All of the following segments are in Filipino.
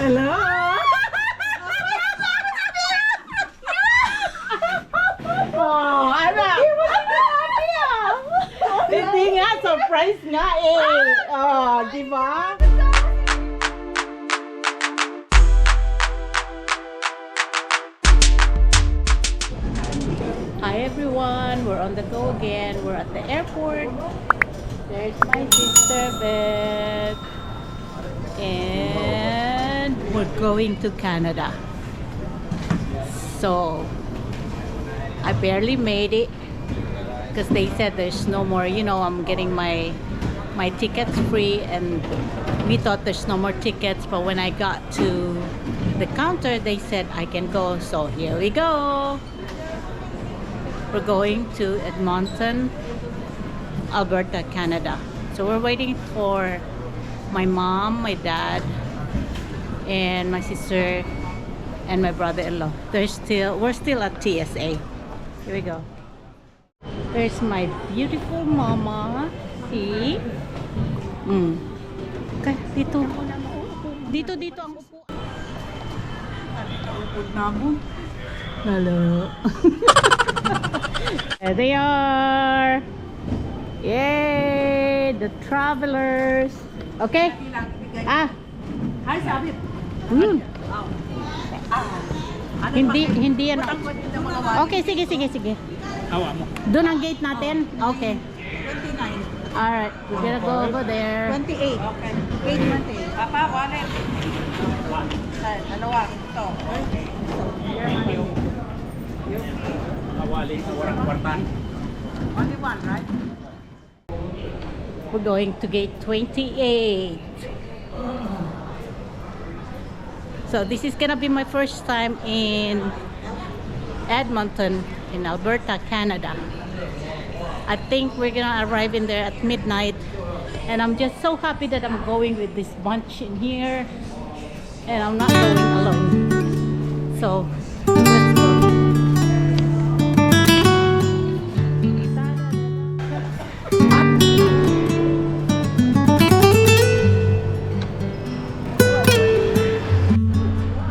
Hello? Oh, ano? Hindi nga, surprise nga eh. Oh, di ba? Hi everyone, we're on the go again. We're at the airport. There's my sister Beth. And we're going to Canada. So I barely made it because they said there's no more, you know, I'm getting my tickets free, and we thought there's no more tickets, but when I got to the counter they said I can go. So here we go. We're going to Edmonton, Alberta, Canada. So we're waiting for my mom, my dad, and my sister and my brother-in-law. We're still at TSA. Here we go. There's my beautiful mama. See? Okay, dito. Dito ang upo. Upod na mo. Hello. There they are. Yay! The travelers. Okay? Ah. Hi, sabi. Hindi yan. Okay, sige. Awa mo. Doon ang gate natin? Okay. 29. Alright, we're gonna go over there. 28. Okay. Gate 28. Papa, wallet. Dalawa. Ito. Wallet. Kwartan. Only one, right? We're going to gate 28. So this is gonna be my first time in Edmonton, in Alberta, Canada. I think we're gonna arrive in there at midnight, and I'm just so happy that I'm going with this bunch in here, and I'm not going alone. So let's go.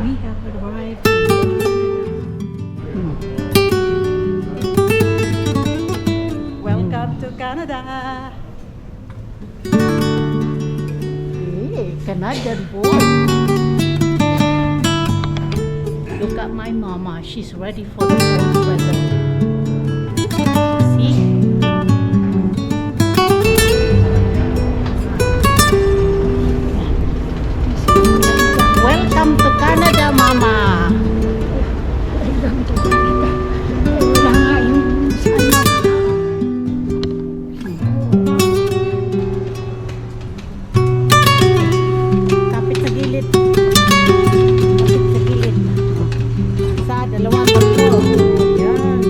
We have arrived. Welcome to Canada. Hey, Canadian boy. Look at my mama. She's ready for the cold weather. See? Welcome to Canada, mama. Kapit sa gilid. Isa, dalawa, tatlo. Yan.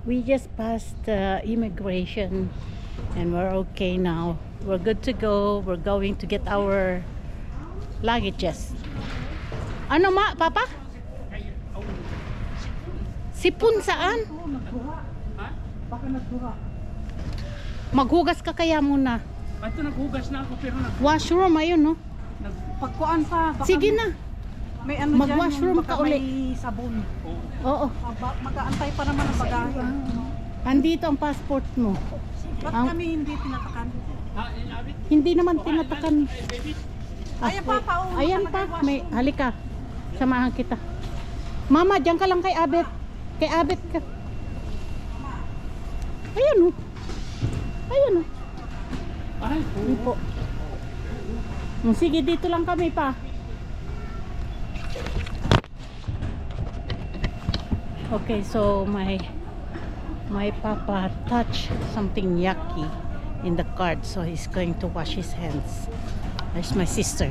We just passed immigration, and we're okay now. We're good to go. We're going to get our luggages. Ano ma, Papa? Sipon saan? Baka nagdura. Maghugas ka kaya muna. Ito naghugas na ako pero Washroom, ayun no? nagpagkuan pa. Baka Sige na. May ano Mag-washroom dyan, ka baka uli. may sabon. Oo. Mag-aantay pa naman ang bagahe. Andito ang passport mo. Ba't Ang- kami hindi tinatakan? Hindi naman tinatakan. Ayan pa, Ayan pa. May, halika. Samahan kita. Mama, diyan ka lang kay Abet. Kay Abet ka. Ayan o. Ayan o. Ay, Hindi po. Sige, dito lang kami pa. Okay, so my papa touched something yucky in the card, so he's going to wash his hands. There's my sister.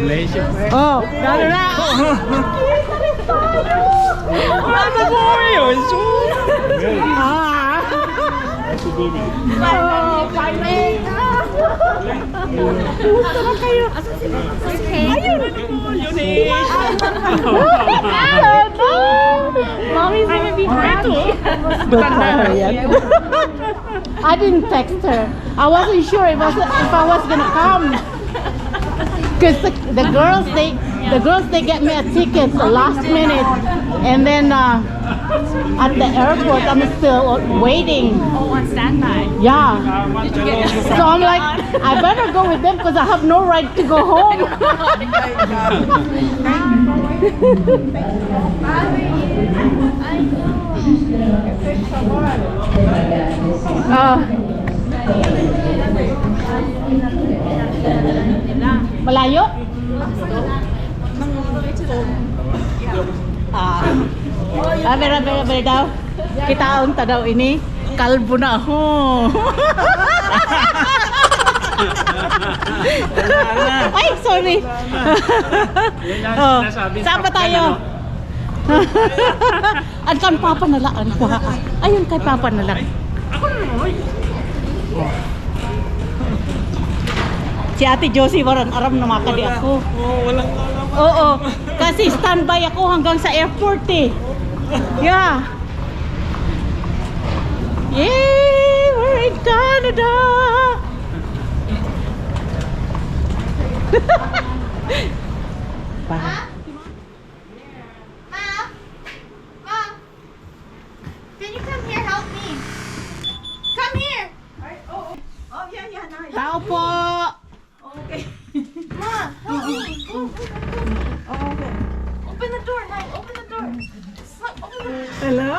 Malaysia pa. Oh, lalo na. Mama boy! Oh, so... Ah. That's a baby. Oh, Carmen. Kumusta na kayo? Ayun. Mommy's gonna be happy. I didn't text her. I wasn't sure if I was gonna come. Because the girls they get me a ticket the last minute, and then at the airport I'm still waiting. Oh, on standby. Yeah. Did you get So I'm like, I better go with them because I have no right to go home. Malayo? Bera daw. Kitaon ta daw ini. Kalbo na ako. Ay, sorry. Oh, saan ba tayo? An kan papa nalaan ko ha. Ayun kay papa nala. Ako na naman. Si Ate Josie warang aram na makadi ako. Oo, walang alam. Oo, kasi standby ako hanggang sa airport eh. Yeah. Yay! We're in Canada! Bye. Mom, can you come here? Help me. Come here. Oh, yeah, nice. Tao po! Okay. Mom, help me. Oh, okay. Open the door, Nine. Open the door. Open the door. Hello?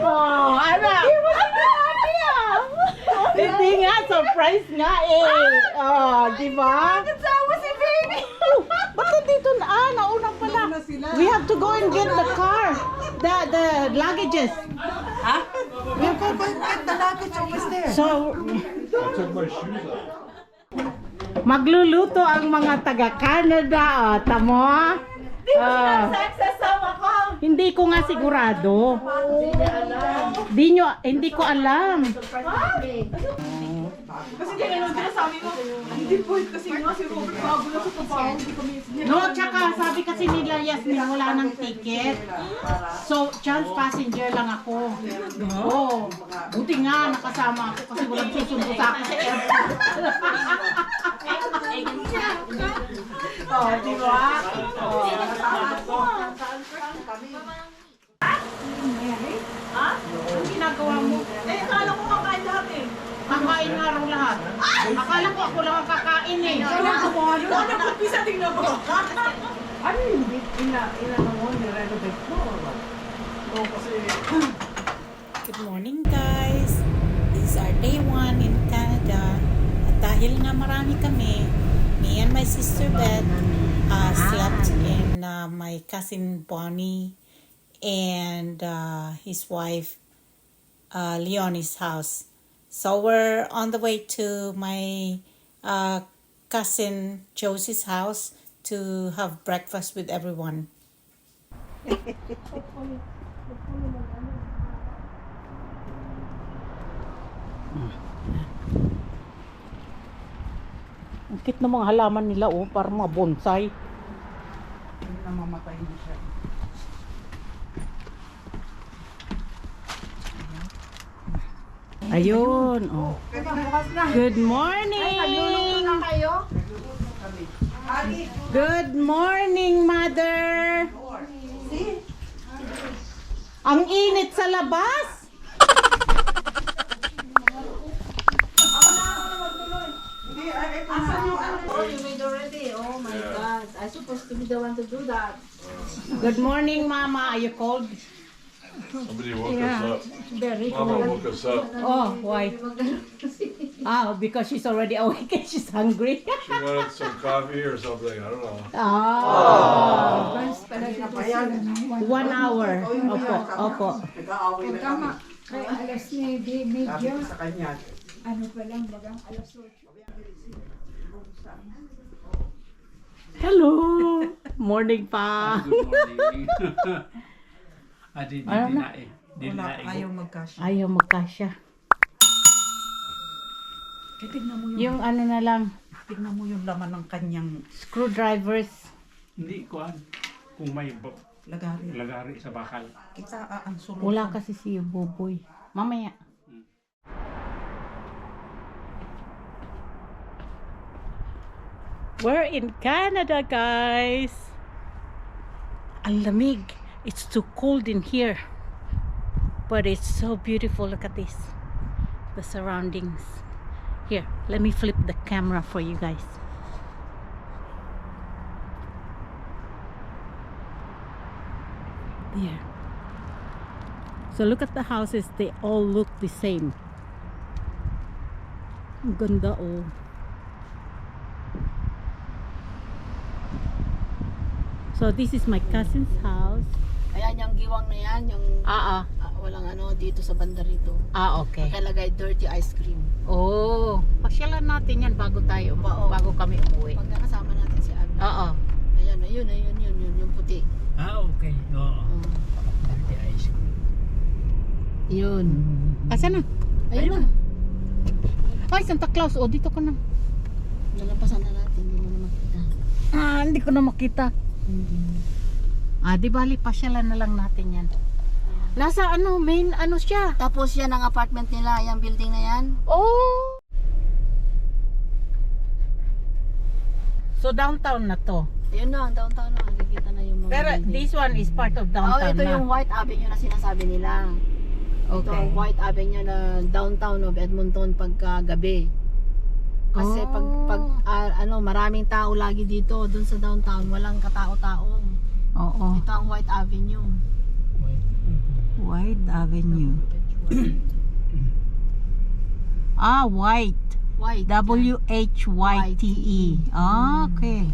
Oh, ano? Hindi nga, surprise nga eh. Oh, di ba? Kasama si baby. Oh, ba't nandito na? Ah, nauna pala. We have to go and get the car. The luggages. Huh? We'll go get the luggage over there. So, I took my shoes off. magluluto ang mga taga-Canada. Oh, tamo? Hindi ko nga sigurado. Hindi ko alam. Kasi ganun sila sabi mo, hindi po kasi nga si Robert bago na sa trabaho. Hindi kami No, tsaka sabi kasi nila Yasmin wala ng ticket. So, chance passenger lang ako. Oo. Buti nga nakasama ako kasi walang susundo sa akin sa airport. Oh, di ba? Oh. Ha? Anong ginagawa mo? Eh, akala ko kakain lahat eh. Kakain nga raw lahat. Akala ko ako lang ang kakain eh. Ano po pisa tingnan mo? Ano yung inano mo, nirenovate mo or what? Oo, kasi Good morning guys! This is our day 1 in Canada. At dahil nga marami kami, me and my sister Beth slept in my cousin Bonnie and his wife Leonie's house. So we're on the way to my cousin Josie's house to have breakfast with everyone. Ang cute ng mga halaman nila oh, parang mga bonsai. Namamatay na siya. Ayun, oh. Good morning! Good morning, Mother! Ang init sa labas! oh, you made already. Oh my God. I'm supposed to be the one to do that. Good morning, Mama. Are you cold? Somebody woke us up. Very Mama cold. woke us up. Oh, why? Because she's already awake and she's hungry. She wanted some coffee or something. I don't know. Ah. 1 hour. Opo, opo. Nag-aaway na kami. Ay, alas 9:30. Sabi ko sa kanya, Ano pa lang, bagang alas 8. Hello! Morning pa! Good morning. Di Ano na? na eh. Di na eh. magkasya. Ayaw magkasya. Eh, tignan mo Yung ano na lang, tignan mo yung laman ng kanyang screwdrivers. Hindi ko kung may lagari. lagari sa bakal. Kita ang sulong. Wala kasi si Buboy. Mamaya. We're in Canada, guys. Ang lamig. It's too cold in here. But it's so beautiful. Look at this. The surroundings. Here, let me flip the camera for you guys. There. So look at the houses. They all look the same. Ang ganda oh. So this is my cousin's house. Ayan yung giwang na yan, yung walang ano dito sa banda rito. Okay. Nakalagay dirty ice cream. Oh, pasyalan natin yan bago tayo, bago kami umuwi. Pag nakasama natin si Abby. Oo. Ayan, yung puti. Okay. Oo. Yun. Asan na? Ayun na. Ay, Santa Claus. Oh, dito ka na. Nalampasan na natin, hindi mo na makita. Hindi ko na makita. Di bali, pasyalan na lang natin yan. Nasa ano, main ano siya. Tapos yan ang apartment nila, yung building na yan. Oh! So downtown na to. Ayun na, ang downtown na, nakikita na yung mga Pero building. this one is part of downtown ito na. yung White Avenue na sinasabi nila. Ito Okay. ang White Avenue na downtown of Edmonton pagka gabi. Kasi pag maraming tao lagi dito doon sa downtown, walang katao-tao. Oo. Ito ang White Avenue. White Avenue. White. White. W-H-Y-T-E. Okay.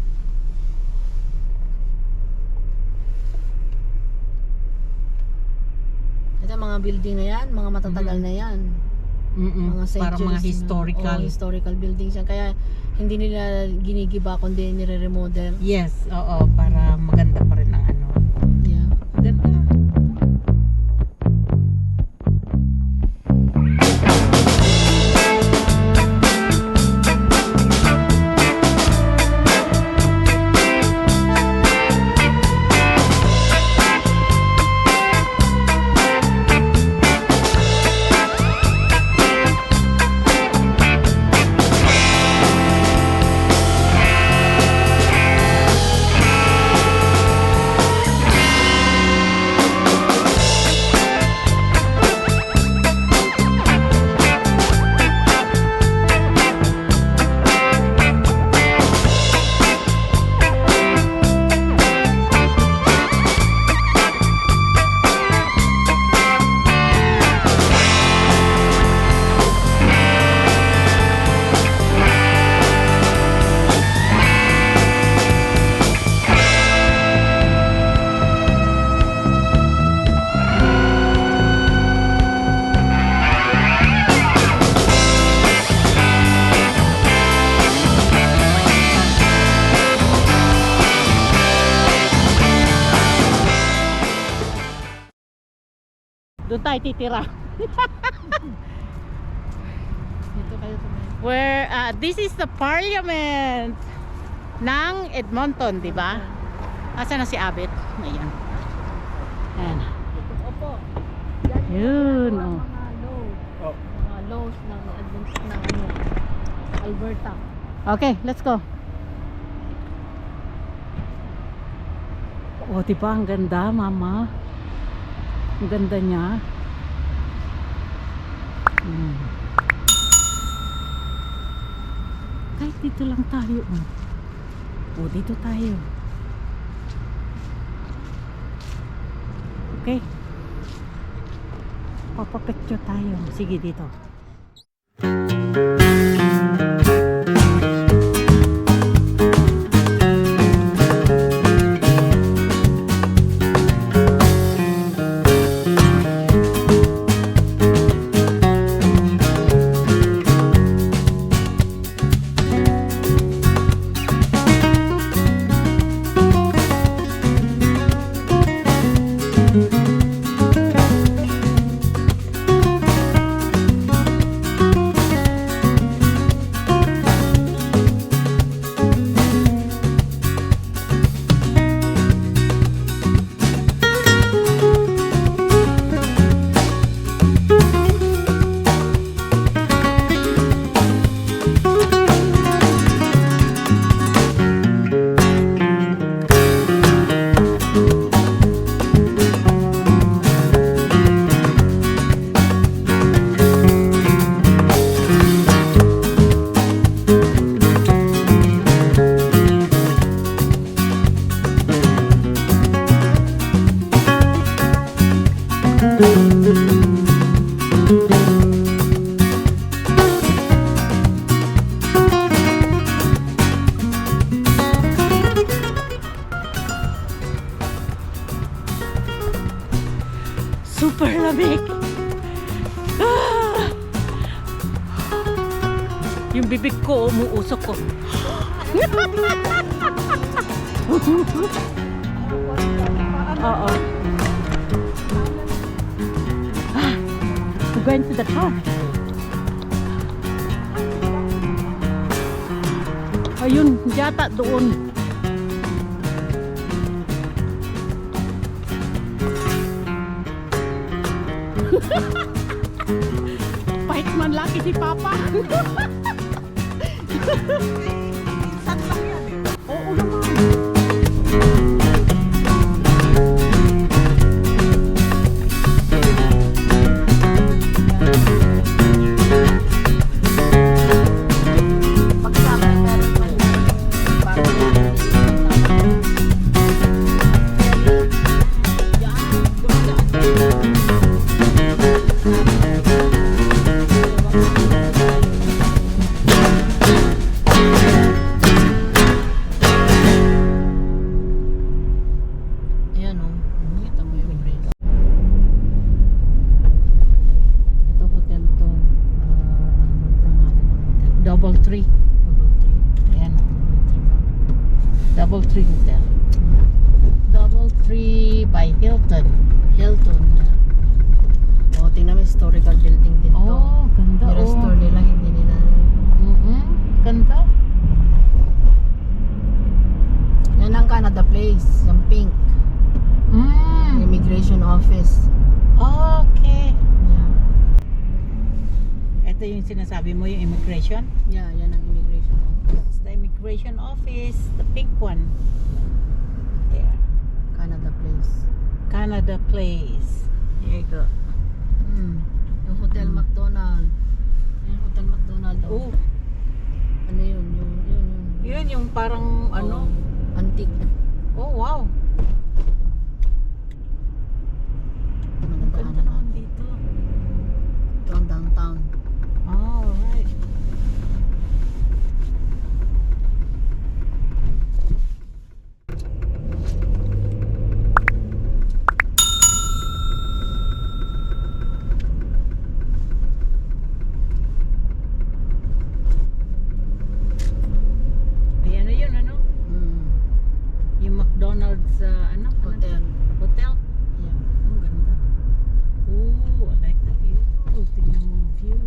Ito mga building na yan, mga matatagal na yan. Mga Para mga centuries na. historical. Oo, historical buildings yan. Kaya hindi nila ginigiba kundi nire-remodel. Yes, oo. Para maganda pa rin ang ano. Yeah. Ganda. Doon tayo titira. Dito kayo tumayo. Where this is the parliament ng Edmonton, di ba? Asa na si Abet? Ayan. Ayan. Opo. Yun, oh. Mga laws ng Alberta. Okay, let's go. Oh, di ba? Ang ganda, mama. Ang ganda niya. Kahit dito lang tayo. Oh, dito tayo. Okay. Papapicture tayo. Sige, dito. Super lamig. Yung bibig ko, umuusok ko. Oo. We're going to the car. Ayun, yata doon. Pahit man laki si Papa. Oo naman. Pagsama meron pa yung parang ayan o, nakita mo yung place. Ito hotel to. Anong pangalan ng hotel? Double tree. Ayan o. Double tree hotel. Double Tree by Hilton. Hilton. O, tingnan mo yung historical building din to. Oh, ganda. Ni-restore nila, hindi nila. Ganda. Yan ang Canada Place, yung pink. Immigration office. Okay. Yeah. Ito yung sinasabi mo, yung immigration? Yeah, yan ang immigration office. It's the immigration office, the pink one. There. Canada Place. Canada Place. Here you go. Yung Hotel McDonald. Yung Hotel McDonald. Oh, Ano yun? yun yung parang ano. Antique. Oh, wow. Ganda Magandaanan naman natin. dito. Ito ang downtown. Alright. Ayan na yun, ano? Yung McDonald's, ano? Hotel. Hotel? Yeah. Ang ganda. Oh, I like the view. Tingnan mo yung view.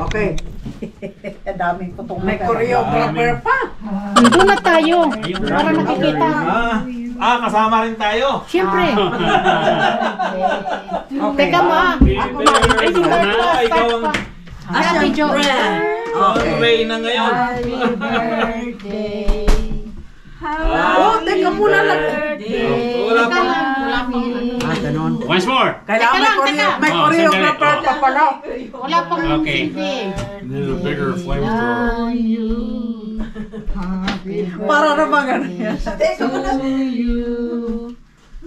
Okay. Daming putong may choreographer pa. Nandun na tayo. Para nakikita. Kasama rin tayo. Siyempre. Okay. Teka mo ah. Ako na. Ay, di ba? Ikaw ang Happy Jo. Ray na ngayon. Happy birthday. Oh, teka muna lang. Wala pa. Wala pang ano. Ganon. Once more. Kailangan may choreographer pa pala. Wala pang Okay. music. Need a bigger flamethrower. Para naman ganun. Teka muna.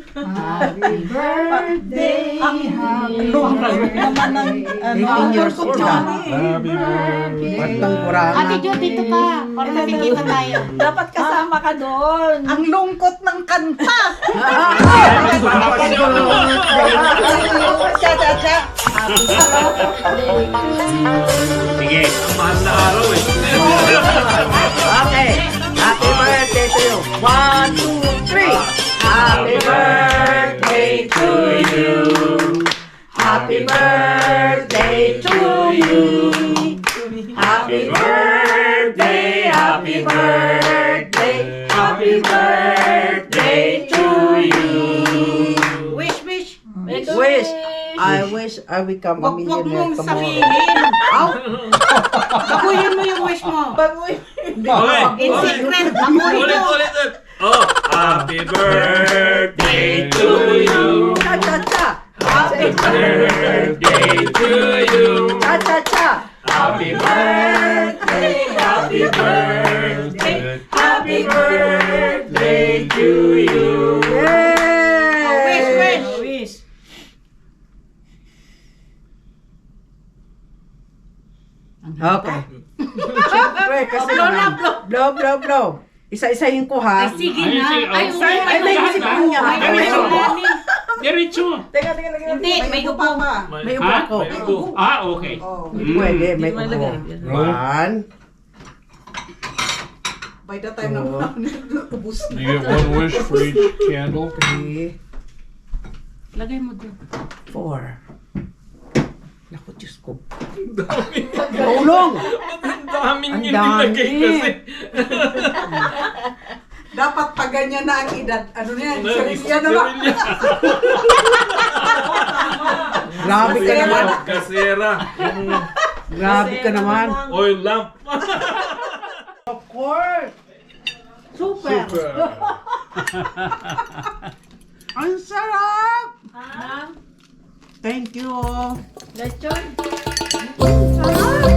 Happy birthday. Happy naman ng 18 years old na. Happy birthday. Partang kurang. Ate Jo, dito ka. Para nakikita tayo. Dapat kasama ka doon. Ang lungkot ng kanta. Cha-cha-cha. Sige. Ang mahal na araw eh. Okay. Happy birthday to you. 1, 2, 3. Happy birthday to you. Happy birthday to you. Happy birthday, happy birthday, happy birthday to you. Wish. Wish. I wish I become a millionaire tomorrow. Aw! Baguhin mo yung wish mo. Okay. In secret, baguhin mo. Ulit. Oh, happy birthday to you. Cha-cha-cha. Happy birthday to you. Cha-cha-cha. Happy birthday, happy birthday, happy birthday to you. Yay! Okay. Siyempre, kasi naman. Blow. Isa-isahin ko ha. Sige Ayun, na. sige. Ay, Oh, wala. Ay, may sipon niya. May Ay, may upo. upo. Diretso. Teka, lagyan. Hindi, may upo. May upo Ha? ako. May upo. Ah, okay. Pwede, may upo. One. By the time na ubus na. You get one wish for each candle. 3, Lagay mo doon. 4. Naku, Diyos ko. Tulong! Daming Ang yun nilagay dami. kasi. Dapat pag ganyan na ang edad. Ano na yan? Sirilya na ba? Grabe ka naman. Kasera. Grabe ka naman. Oil lamp. Of course. Super. Ang sarap. Thank you. Lechon. Sarap.